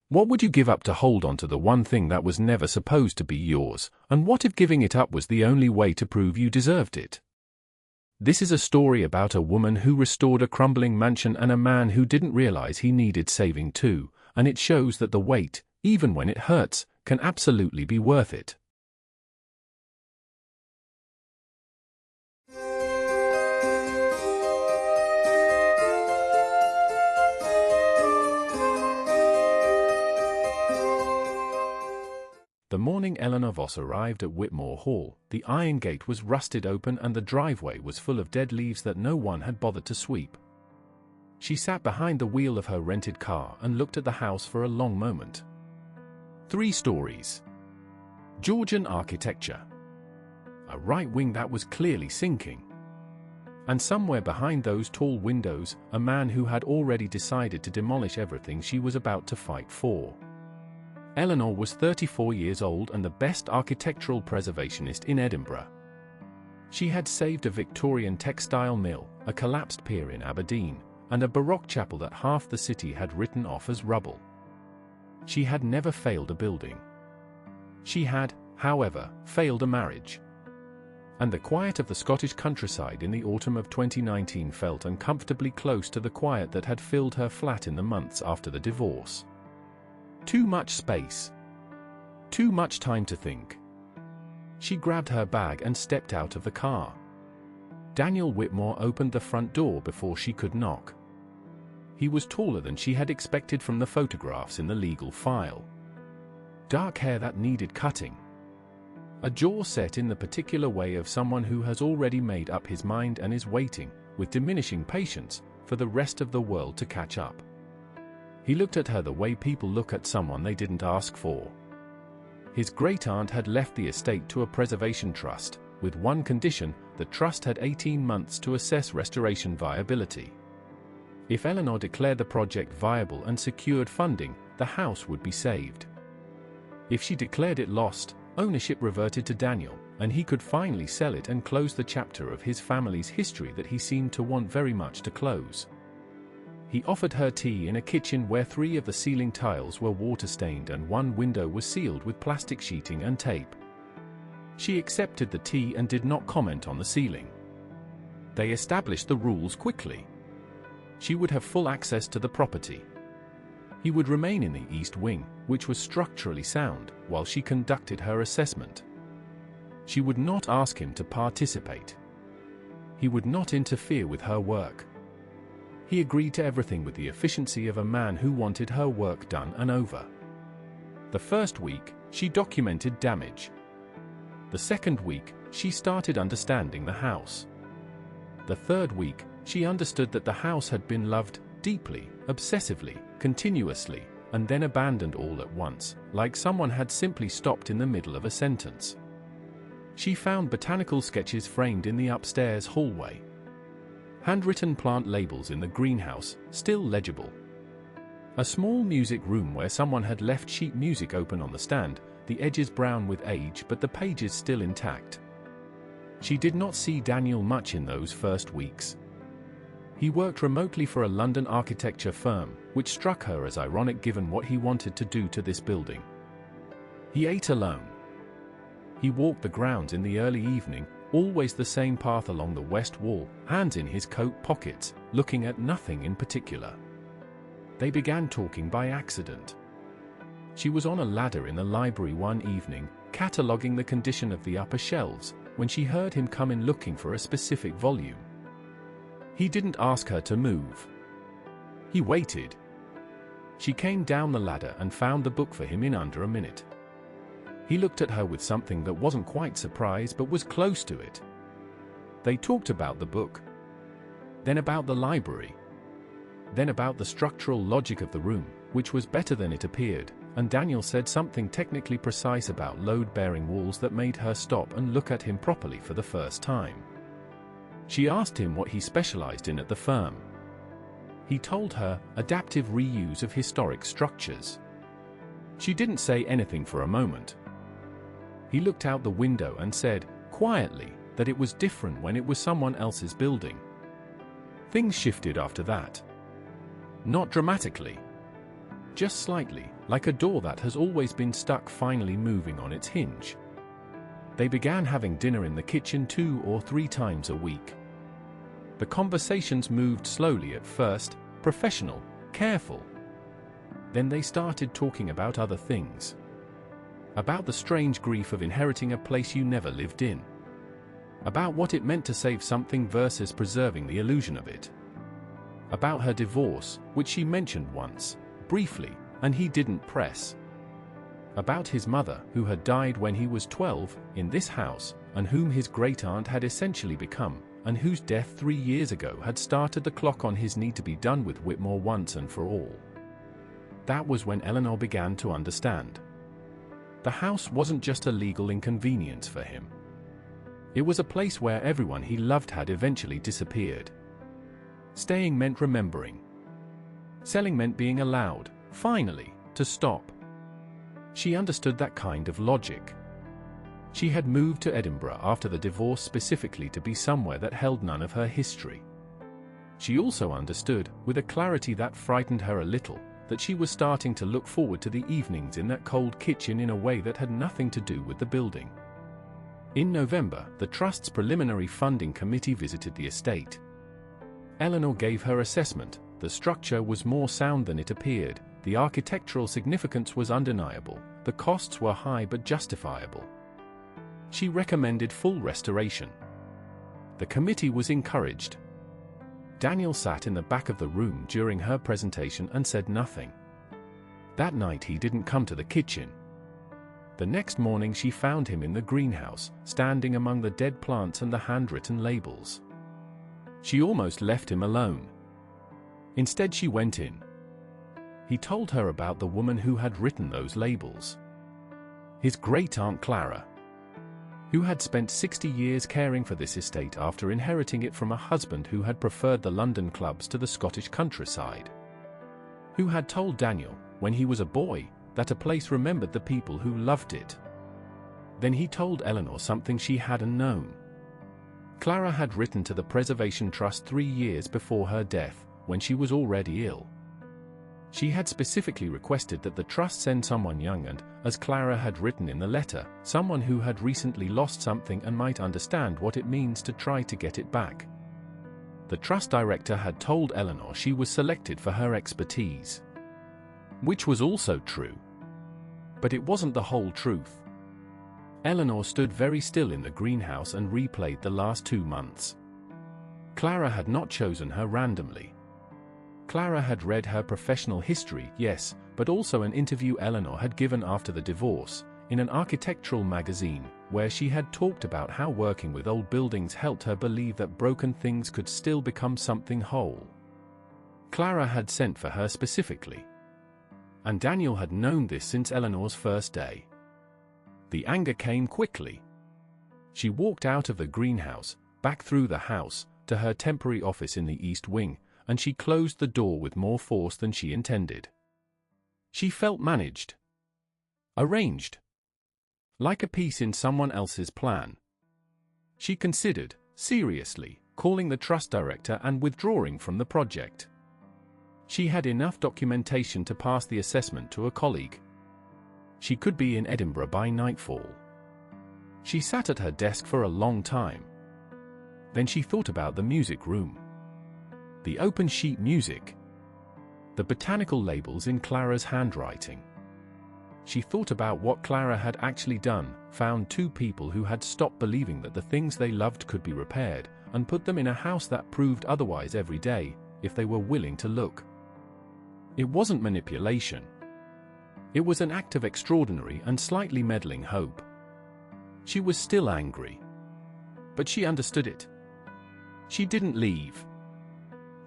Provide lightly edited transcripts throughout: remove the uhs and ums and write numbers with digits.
What would you give up to hold on to the one thing that was never supposed to be yours, and what if giving it up was the only way to prove you deserved it? This is a story about a woman who restored a crumbling mansion and a man who didn't realize he needed saving too, and it shows that the wait, even when it hurts, can absolutely be worth it. The morning Eleanor Voss arrived at Whitmore Hall, the iron gate was rusted open and the driveway was full of dead leaves that no one had bothered to sweep. She sat behind the wheel of her rented car and looked at the house for a long moment. 3 stories. Georgian architecture. A right wing that was clearly sinking. And somewhere behind those tall windows, a man who had already decided to demolish everything she was about to fight for. Eleanor was 34 years old and the best architectural preservationist in Edinburgh. She had saved a Victorian textile mill, a collapsed pier in Aberdeen, and a Baroque chapel that half the city had written off as rubble. She had never failed a building. She had, however, failed a marriage. And the quiet of the Scottish countryside in the autumn of 2019 felt uncomfortably close to the quiet that had filled her flat in the months after the divorce. Too much space. Too much time to think. She grabbed her bag and stepped out of the car. Daniel Whitmore opened the front door before she could knock. He was taller than she had expected from the photographs in the legal file. Dark hair that needed cutting. A jaw set in the particular way of someone who has already made up his mind and is waiting, with diminishing patience, for the rest of the world to catch up. He looked at her the way people look at someone they didn't ask for. His great-aunt had left the estate to a preservation trust, with one condition: the trust had 18 months to assess restoration viability. If Eleanor declared the project viable and secured funding, the house would be saved. If she declared it lost, ownership reverted to Daniel, and he could finally sell it and close the chapter of his family's history that he seemed to want very much to close. He offered her tea in a kitchen where 3 of the ceiling tiles were water-stained and 1 window was sealed with plastic sheeting and tape. She accepted the tea and did not comment on the ceiling. They established the rules quickly. She would have full access to the property. He would remain in the east wing, which was structurally sound, while she conducted her assessment. She would not ask him to participate. He would not interfere with her work. He agreed to everything with the efficiency of a man who wanted her work done and over. The first week, she documented damage. The second week, she started understanding the house. The third week, she understood that the house had been loved, deeply, obsessively, continuously, and then abandoned all at once, like someone had simply stopped in the middle of a sentence. She found botanical sketches framed in the upstairs hallway. Handwritten plant labels in the greenhouse, still legible. A small music room where someone had left sheet music open on the stand, the edges brown with age but the pages still intact. She did not see Daniel much in those first weeks. He worked remotely for a London architecture firm, which struck her as ironic given what he wanted to do to this building. He ate alone. He walked the grounds in the early evening, always the same path along the west wall, hands in his coat pockets, looking at nothing in particular. They began talking by accident. She was on a ladder in the library one evening, cataloguing the condition of the upper shelves, when she heard him come in looking for a specific volume. He didn't ask her to move. He waited. She came down the ladder and found the book for him in under a minute. He looked at her with something that wasn't quite surprise but was close to it. They talked about the book, then about the library, then about the structural logic of the room, which was better than it appeared, and Daniel said something technically precise about load-bearing walls that made her stop and look at him properly for the first time. She asked him what he specialized in at the firm. He told her, adaptive reuse of historic structures. She didn't say anything for a moment. He looked out the window and said, quietly, that it was different when it was someone else's building. Things shifted after that. Not dramatically. Just slightly, like a door that has always been stuck finally moving on its hinge. They began having dinner in the kitchen 2 or 3 times a week. The conversations moved slowly at first, professional, careful. Then they started talking about other things. About the strange grief of inheriting a place you never lived in. About what it meant to save something versus preserving the illusion of it. About her divorce, which she mentioned once, briefly, and he didn't press. About his mother, who had died when he was 12, in this house, and whom his great-aunt had essentially become, and whose death 3 years ago had started the clock on his need to be done with Whitmore once and for all. That was when Eleanor began to understand. The house wasn't just a legal inconvenience for him. It was a place where everyone he loved had eventually disappeared. Staying meant remembering. Selling meant being allowed, finally, to stop. She understood that kind of logic. She had moved to Edinburgh after the divorce specifically to be somewhere that held none of her history. She also understood, with a clarity that frightened her a little, that she was starting to look forward to the evenings in that cold kitchen in a way that had nothing to do with the building. In November, the Trust's preliminary funding committee visited the estate. Eleanor gave her assessment. The structure was more sound than it appeared, the architectural significance was undeniable, the costs were high but justifiable. She recommended full restoration. The committee was encouraged. Daniel sat in the back of the room during her presentation and said nothing. That night he didn't come to the kitchen. The next morning she found him in the greenhouse, standing among the dead plants and the handwritten labels. She almost left him alone. Instead she went in. He told her about the woman who had written those labels. His great-aunt Clara, who had spent 60 years caring for this estate after inheriting it from a husband who had preferred the London clubs to the Scottish countryside. Who had told Daniel, when he was a boy, that a place remembered the people who loved it. Then he told Eleanor something she hadn't known. Clara had written to the Preservation Trust 3 years before her death, when she was already ill. She had specifically requested that the trust send someone young and, as Clara had written in the letter, someone who had recently lost something and might understand what it means to try to get it back. The trust director had told Eleanor she was selected for her expertise. Which was also true. But it wasn't the whole truth. Eleanor stood very still in the greenhouse and replayed the last 2 months. Clara had not chosen her randomly. Clara had read her professional history, yes, but also an interview Eleanor had given after the divorce, in an architectural magazine, where she had talked about how working with old buildings helped her believe that broken things could still become something whole. Clara had sent for her specifically. And Daniel had known this since Eleanor's first day. The anger came quickly. She walked out of the greenhouse, back through the house, to her temporary office in the East Wing, and she closed the door with more force than she intended. She felt managed. Arranged. Like a piece in someone else's plan. She considered, seriously, calling the trust director and withdrawing from the project. She had enough documentation to pass the assessment to a colleague. She could be in Edinburgh by nightfall. She sat at her desk for a long time. Then she thought about the music room. The open sheet music. The botanical labels in Clara's handwriting. She thought about what Clara had actually done, found 2 people who had stopped believing that the things they loved could be repaired, and put them in a house that proved otherwise every day, if they were willing to look. It wasn't manipulation. It was an act of extraordinary and slightly meddling hope. She was still angry. But she understood it. She didn't leave.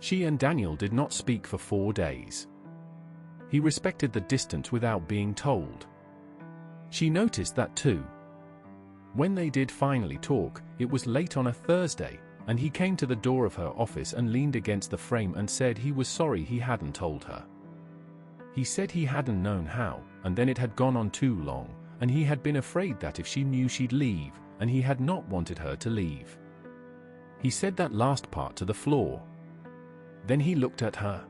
She and Daniel did not speak for 4 days. He respected the distance without being told. She noticed that too. When they did finally talk, it was late on a Thursday, and he came to the door of her office and leaned against the frame and said he was sorry he hadn't told her. He said he hadn't known how, and then it had gone on too long, and he had been afraid that if she knew she'd leave, and he had not wanted her to leave. He said that last part to the floor. Then he looked at her.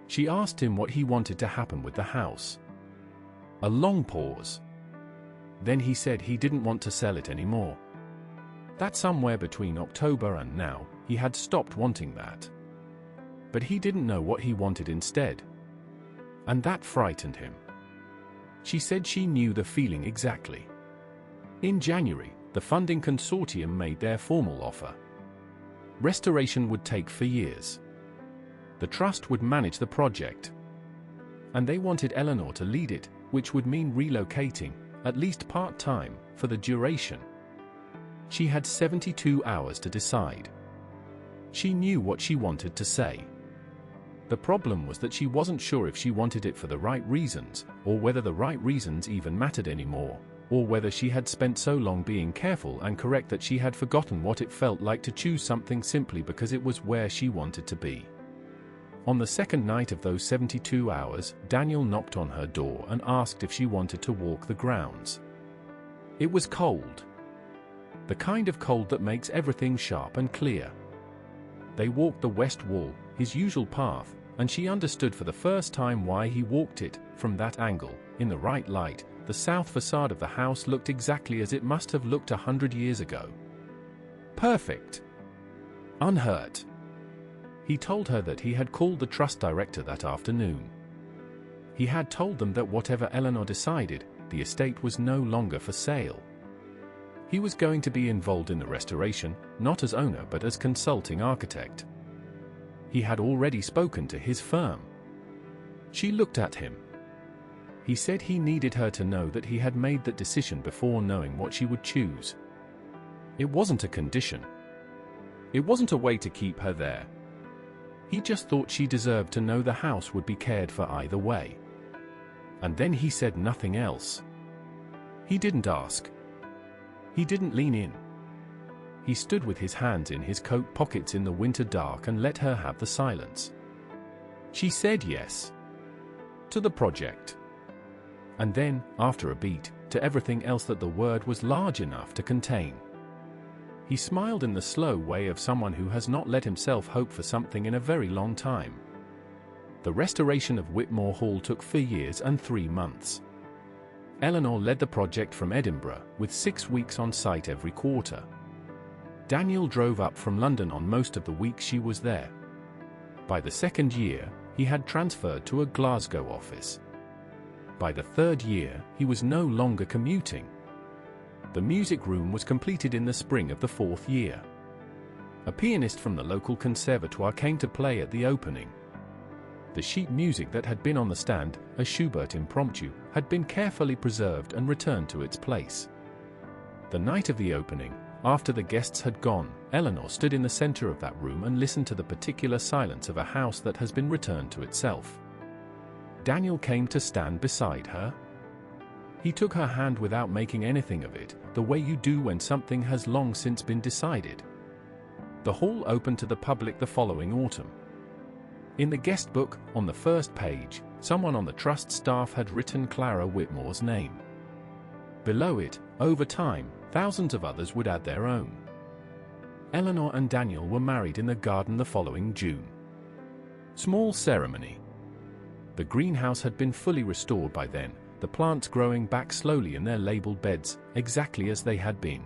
She asked him what he wanted to happen with the house. A long pause. Then he said he didn't want to sell it anymore. That somewhere between October and now, he had stopped wanting that. But he didn't know what he wanted instead. And that frightened him. She said she knew the feeling exactly. In January, the funding consortium made their formal offer. Restoration would take 4 years. The trust would manage the project. And they wanted Eleanor to lead it, which would mean relocating, at least part-time, for the duration. She had 72 hours to decide. She knew what she wanted to say. The problem was that she wasn't sure if she wanted it for the right reasons, or whether the right reasons even mattered anymore, or whether she had spent so long being careful and correct that she had forgotten what it felt like to choose something simply because it was where she wanted to be. On the second night of those 72 hours, Daniel knocked on her door and asked if she wanted to walk the grounds. It was cold. The kind of cold that makes everything sharp and clear. They walked the west wall, his usual path, and she understood for the first time why he walked it. From that angle, in the right light, the south facade of the house looked exactly as it must have looked 100 years ago. Perfect. Unhurt. He told her that he had called the trust director that afternoon. He had told them that whatever Eleanor decided, the estate was no longer for sale. He was going to be involved in the restoration, not as owner but as consulting architect. He had already spoken to his firm. She looked at him. He said he needed her to know that he had made that decision before knowing what she would choose. It wasn't a condition. It wasn't a way to keep her there. He just thought she deserved to know the house would be cared for either way. And then he said nothing else. He didn't ask. He didn't lean in. He stood with his hands in his coat pockets in the winter dark and let her have the silence. She said yes. To the project. And then, after a beat, to everything else that the word was large enough to contain. He smiled in the slow way of someone who has not let himself hope for something in a very long time. The restoration of Whitmore Hall took 4 years and 3 months. Eleanor led the project from Edinburgh, with 6 weeks on site every quarter. Daniel drove up from London on most of the weeks she was there. By the 2nd year, he had transferred to a Glasgow office. By the 3rd year, he was no longer commuting. The music room was completed in the spring of the 4th year. A pianist from the local conservatoire came to play at the opening. The sheet music that had been on the stand, a Schubert impromptu, had been carefully preserved and returned to its place. The night of the opening, after the guests had gone, Eleanor stood in the center of that room and listened to the particular silence of a house that has been returned to itself. Daniel came to stand beside her. He took her hand without making anything of it, the way you do when something has long since been decided. The hall opened to the public the following autumn. In the guest book, on the first page, someone on the trust staff had written Clara Whitmore's name. Below it, over time, thousands of others would add their own. Eleanor and Daniel were married in the garden the following June. Small ceremony. The greenhouse had been fully restored by then, the plants growing back slowly in their labeled beds, exactly as they had been.